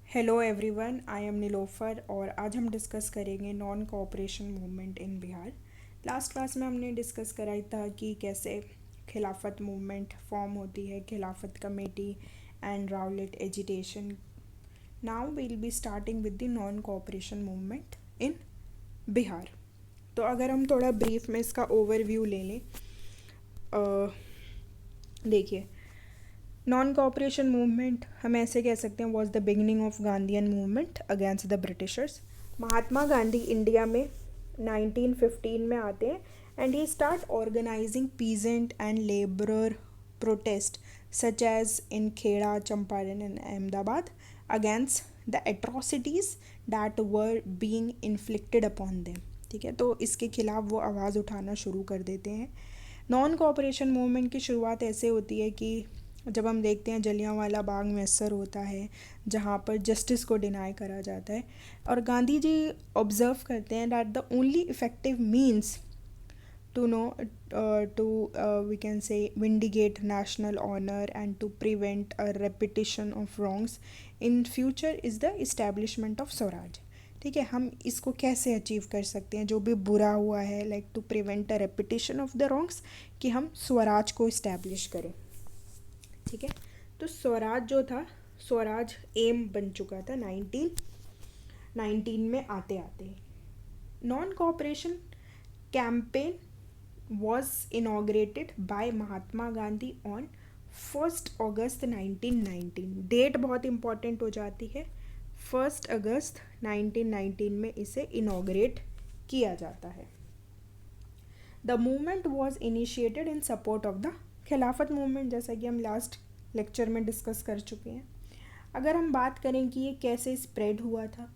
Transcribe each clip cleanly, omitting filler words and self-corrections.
Hello everyone, I am Nilofar और आज हम डिस्कस करेंगे non cooperation movement in Bihar. Last class में हमने डिस्कस कराई था कि कैसे खिलाफत मूवमेंट फॉर्म होती है, Khilafat committee and Rowlatt agitation. Now we will be starting with the non cooperation movement in Bihar. तो अगर हम थोड़ा ब्रीफ में इसका ओवरव्यू ले लें, देखिए, नॉन कोऑपरेशन मूवमेंट हम ऐसे कह सकते हैं was the beginning of Gandhian movement against the Britishers. Mahatma Gandhi India में 1915 में आते हैं and he start organising peasant and labourer protest such as in Kheda, Champaran and Ahmedabad against the atrocities that were being inflicted upon them. ठीक है, तो इसके खिलाफ वो आवाज़ उठाना शुरू कर देते हैं। नॉन कोऑपरेशन मूवमेंट की शुरुआत ऐसे होती है कि जब हम देखते हैं जलियांवाला बाग मैसर होता है जहाँ पर जस्टिस को डिनाई करा जाता है, और गांधी जी ऑब्जर्व करते हैं that the only effective means to know to we can say vindicate national honour and to prevent a repetition of wrongs in future is the establishment of Swaraj. ठीक है, हम इसको कैसे अचीव कर सकते हैं जो भी बुरा हुआ है, like to prevent a repetition of the wrongs, कि हम स्वराज को इस्टेब्लिश करें। ठीक है, तो स्वराज जो था, स्वराज एम बन चुका था 1919 में आते आते। Non cooperation campaign was inaugurated by Mahatma Gandhi on 1 August 1919। Date बहुत इंपॉर्टेंट हो जाती है, 1 अगस्त 1919 में इसे इनॉग्रेट किया जाता है। The movement was initiated in support of the खिलाफत मूवमेंट, जैसा कि हम लास्ट लेक्चर में डिस्कस कर चुके हैं। अगर हम बात करें कि ये कैसे स्प्रेड हुआ था,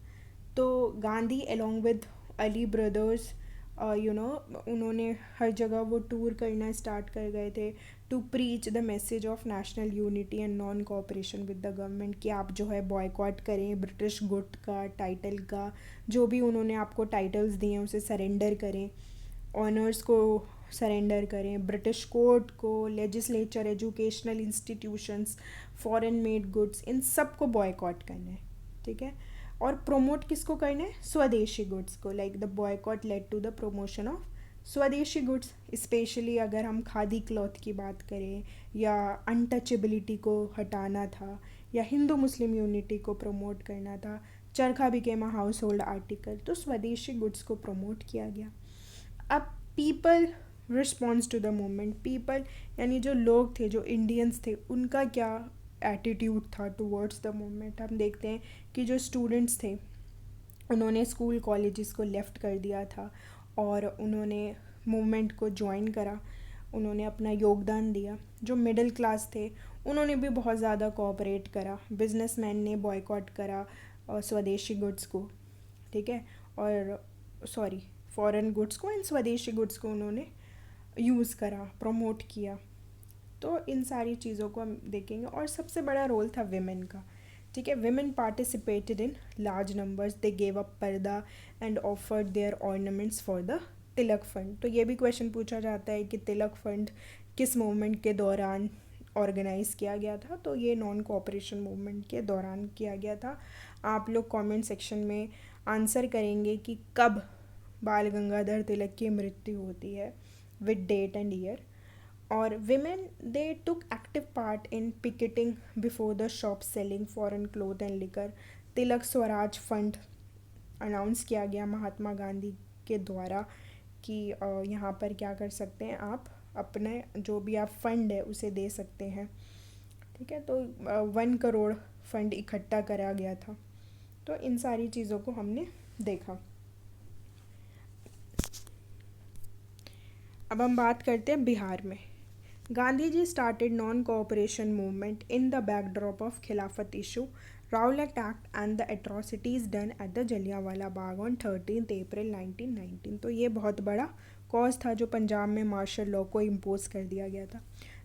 तो Gandhi along with Ali brothers उन्होंने हर जगह वो टूर करना स्टार्ट कर गए थे to preach the message of national unity and non cooperation with the government, कि आप जो है बॉयकॉट करें ब्रिटिश गुट का, टाइटल का, जो भी उन्होंने आपको टाइटल्स दिए हैं उसे सरेंडर करें, ऑनर्स को सरेंडर करें, ब्रिटिश कोर्ट को, legislature, educational institutions, foreign made goods, इन सब को बॉयकॉट करना है। ठीक है, और प्रोमोट किसको करना है? स्वदेशी गुड्स को। Like the boycott led to the promotion of swadeshi goods, especially अगर हम खादी क्लॉथ की बात करें, या अनटचेबिलिटी को हटाना था, या हिंदू मुस्लिम यूनिटी को प्रमोट करना था, charkha became a house hold article, तो स्वदेशी गुड्स को प्रमोट किया गया। अब people response to the movement, people यानी जो लोग थे, जो इंडियंस थे, उनका क्या एटीट्यूड था टूवर्ड्स द मूवमेंट। हम देखते हैं कि जो स्टूडेंट्स थे उन्होंने स्कूल कॉलेजेस को लेफ़्ट कर दिया था और उन्होंने मूवमेंट को ज्वाइन करा, उन्होंने अपना योगदान दिया। जो मिडिल क्लास थे उन्होंने भी बहुत ज़्यादा कोऑपरेट करा, बिजनेसमैन ने बॉयकॉट करा स्वदेशी गुड्स को। ठीक है, और सॉरी, फॉरेन गुड्स को, इन स्वदेशी गुड्स को उन्होंने यूज़ करा, प्रमोट किया। तो इन सारी चीज़ों को हम देखेंगे। और सबसे बड़ा रोल था विमेन का। ठीक है, women participated in large numbers, they gave up purdah and offered their ornaments for the Tilak fund. तो ये भी क्वेश्चन पूछा जाता है कि तिलक फंड किस मूवमेंट के दौरान ऑर्गेनाइज़ किया गया था, तो ये नॉन कोऑपरेशन मूवमेंट के दौरान किया गया था। आप लोग कमेंट सेक्शन में आंसर करेंगे कि कब बाल गंगाधर तिलक की मृत्यु होती है, विद डेट एंड ईयर। और women they took active part in picketing before the shop selling foreign cloth and liquor. Tilak Swaraj fund announce किया गया महात्मा गांधी के द्वारा कि यहाँ पर क्या कर सकते हैं, आप अपने जो भी आप फंड है उसे दे सकते हैं। ठीक है, तो 1 करोड़ फंड इकट्ठा करा गया था। तो इन सारी चीज़ों को हमने देखा। अब हम बात करते हैं बिहार में। Gandhi ji started non cooperation movement in the backdrop of Khilafat issue, Rowlatt act and the atrocities done at the Jallianwala Bagh on 13 April 1919। तो ये बहुत बड़ा कॉज था जो पंजाब में मार्शल लॉ को इम्पोज कर दिया गया था।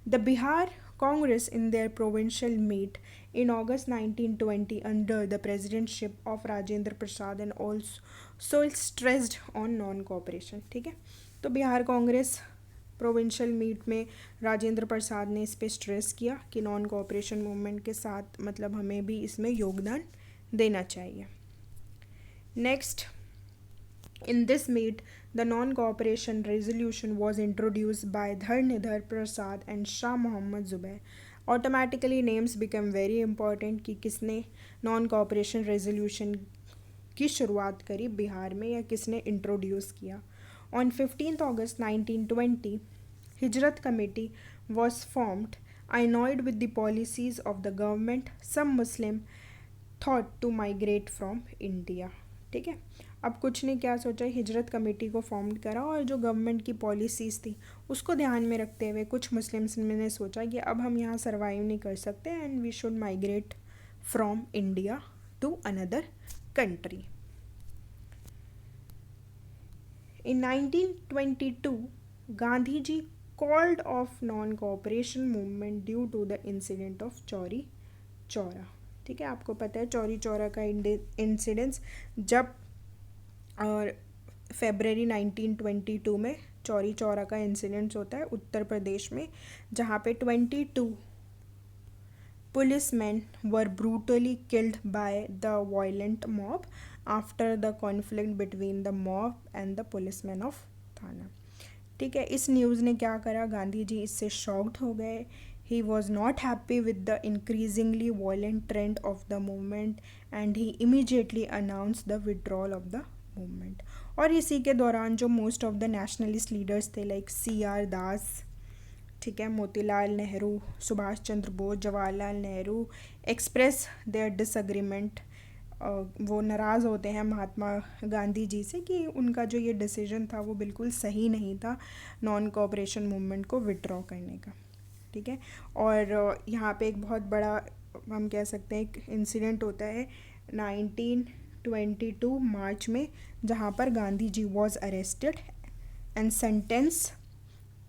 The Bihar Congress in their provincial meet in August 1920 under the presidency of Rajendra Prasad and also stressed on non-cooperation। ठीक है, तो बिहार कांग्रेस प्रोविंशियल मीट में राजेंद्र प्रसाद ने इस पर स्ट्रेस किया कि नॉन कोऑपरेशन मूवमेंट के साथ मतलब हमें भी इसमें योगदान देना चाहिए। Next, in this meet, the non-cooperation resolution was introduced by Dharnidhar Prasad and Shah Mohammad Zubair. Automatically names become very important कि किसने नॉन कॉपरेशन रेजोल्यूशन की शुरुआत करी बिहार में या किसने इंट्रोड्यूस किया। ऑन 15 अगस्त 1920 हिजरत committee was formed. Annoyed with the policies of the government, some Muslim thought to migrate from India. ठीक है, अब कुछ ने क्या सोचा, हिजरत कमेटी को फॉर्म करा और जो गवर्नमेंट की पॉलिसीज़ थी उसको ध्यान में रखते हुए कुछ मुस्लिम्स ने सोचा कि अब हम यहाँ सर्वाइव नहीं कर सकते and we should migrate from India to another country. In 1922 Gandhi ji called off non cooperation movement due to the incident of Chauri Chaura. ठीक है, आपको पता है चौरी चौरा का इंसिडेंस जब और फेबररी 1922 में चौरी चौरा का इंसिडेंस होता है उत्तर प्रदेश में, जहाँ पे 22 policeman were brutally killed by the violent mob after the conflict between the mob and the policeman of थाना। ठीक है, इस न्यूज़ ने क्या करा, गांधी जी इससे शॉक्ड हो गए। He was not happy with the increasingly violent trend of the movement and he immediately announced the withdrawal of the movement. और इसी के दौरान जो most of the nationalist leaders थे लाइक CR दास, ठीक है, Motilal Nehru, Subhash Chandra Bose, Jawaharlal Nehru express their disagreement. वो नाराज़ होते हैं महात्मा गांधी जी से कि उनका जो ये डिसीजन था वो बिल्कुल सही नहीं था नॉन कोऑपरेशन मूवमेंट को विड्रॉ करने का। ठीक है, और यहाँ पे एक बहुत बड़ा हम कह सकते हैं एक इंसिडेंट होता है 1922 मार्च में, जहाँ पर Gandhi ji was arrested and sentence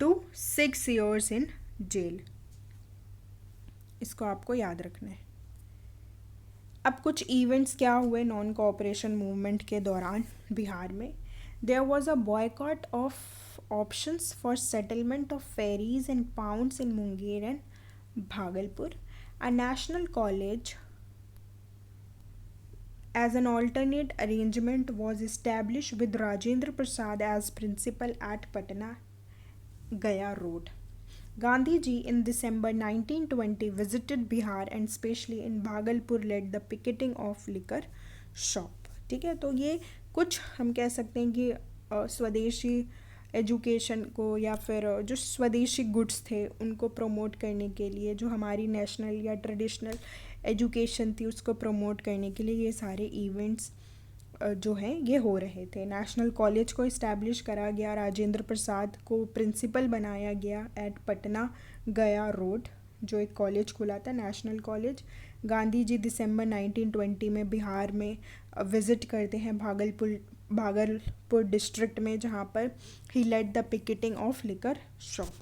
to 6 years in jail. इसको आपको याद रखना है। अब कुछ इवेंट्स क्या हुए नॉन कोऑपरेशन मूवमेंट के दौरान बिहार में। There was a boycott of options for settlement of ferries and pounds in Munger and Bhagalpur. A national college as an alternate arrangement was established with Rajendra Prasad as principal at Patna Gaya Road. Gandhi ji in December 1920 visited Bihar and especially in Bhagalpur led the picketing of liquor shop. ठीक है, तो ये कुछ हम कह सकते हैं कि स्वदेशी एजुकेशन को या फिर जो स्वदेशी गुड्स थे उनको प्रमोट करने के लिए, जो हमारी नेशनल या ट्रेडिशनल एजुकेशन थी उसको प्रमोट करने के लिए ये सारे इवेंट्स जो हैं ये हो रहे थे। नेशनल कॉलेज को इस्टेब्लिश करा गया, राजेंद्र प्रसाद को प्रिंसिपल बनाया गया एट पटना गया रोड, जो एक कॉलेज खुला था नेशनल कॉलेज। गांधी जी दिसंबर 1920 में बिहार में विज़िट करते हैं भागलपुर डिस्ट्रिक्ट में, जहाँ पर he led the picketing of liquor shop.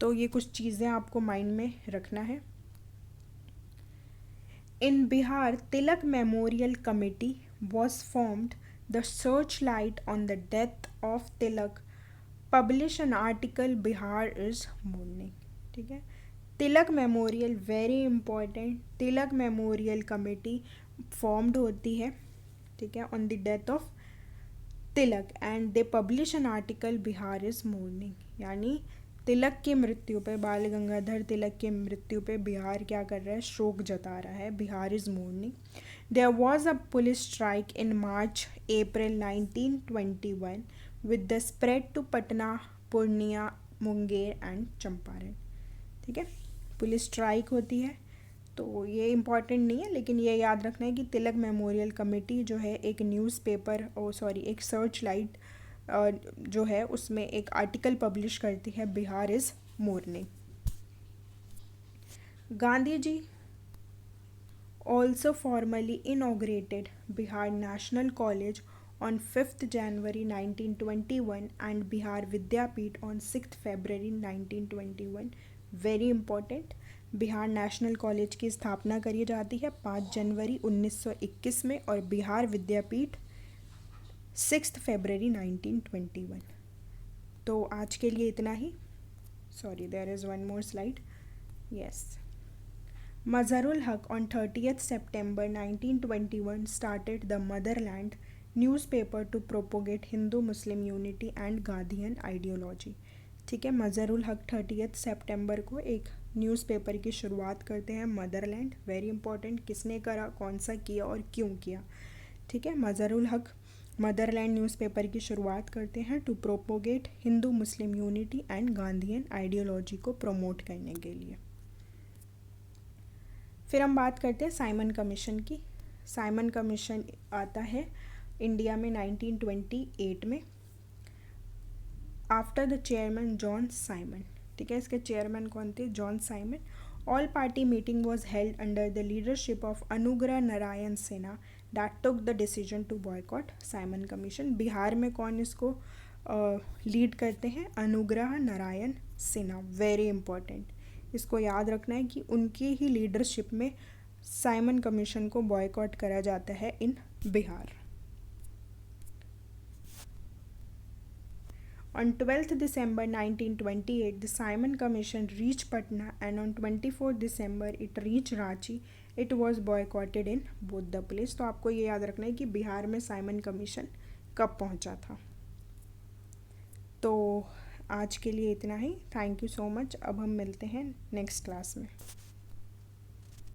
तो ये कुछ चीज़ें आपको माइंड में रखना है। In Bihar Tilak memorial committee was formed, the Searchlight on the death of Tilak publish an article Bihar is mourning. ठीक है, Tilak memorial very important, Tilak memorial committee formed होती है, ठीक है, on the death of Tilak and they publish an article Bihar is mourning, यानी तिलक की मृत्यु पे, बाल गंगाधर तिलक की मृत्यु पे बिहार क्या कर रहा है, शोक जता रहा है, Bihar is mourning. There was a police strike in March April 1921 with the spread to Patna, Purnia, Munger and Champaran. ठीक है, पुलिस स्ट्राइक होती है, तो ये इम्पॉर्टेंट नहीं है, लेकिन ये याद रखना है कि तिलक मेमोरियल कमेटी जो है एक न्यूज़पेपर एक सर्च लाइट जो है उसमें एक आर्टिकल पब्लिश करती है, Bihar is mourning. Gandhi ji also formally inaugurated Bihar national college on 5th January 1921 and Bihar Vidyapeeth on 6th February 1921. Very important, Bihar national college की स्थापना करी जाती है 5 जनवरी 1921 में और बिहार विद्यापीठ 6 फरवरी 1921। तो आज के लिए इतना ही। Sorry, there is one more slide. Yes, Mazharul Haq on 30th September 1921 started the Motherland newspaper to propagate Hindu-Muslim unity and Gandhian ideology. ठीक है, मज़हरुल हक 30th सितंबर को एक न्यूज़पेपर की शुरुआत करते हैं, मदरलैंड, वेरी इंपॉर्टेंट, किसने करा, कौन सा किया और क्यों किया. ठीक है, मज़हरुल हक मदरलैंड न्यूज़पेपर की शुरुआत करते हैं to propagate Hindu Muslim unity and Gandhian ideology को प्रमोट करने के लिए. फिर हम बात करते हैं साइमन कमीशन की. साइमन कमीशन आता है इंडिया में 1928 में, after the chairman John Simon. ठीक है, इसके चेयरमैन कौन थे, John Simon. All party meeting was held under the leadership of Anugrah Narayan Sinha that took the decision to boycott Simon commission. Bihar में कौन इसको लीड करते हैं, अनुग्रह नारायण सिन्हा, वेरी इंपॉर्टेंट, इसको याद रखना है कि उनकी ही लीडरशिप में साइमन कमीशन को बॉयकॉट करा जाता है in Bihar. On 12th December 1928, the Simon Commission reached Patna, and on 24th December it reached Ranchi. It was boycotted in both the place. तो आपको ये याद रखना है कि बिहार में साइमन कमीशन कब पहुंचा था. तो आज के लिए इतना ही. Thank you so much. अब हम मिलते हैं नेक्स्ट क्लास में.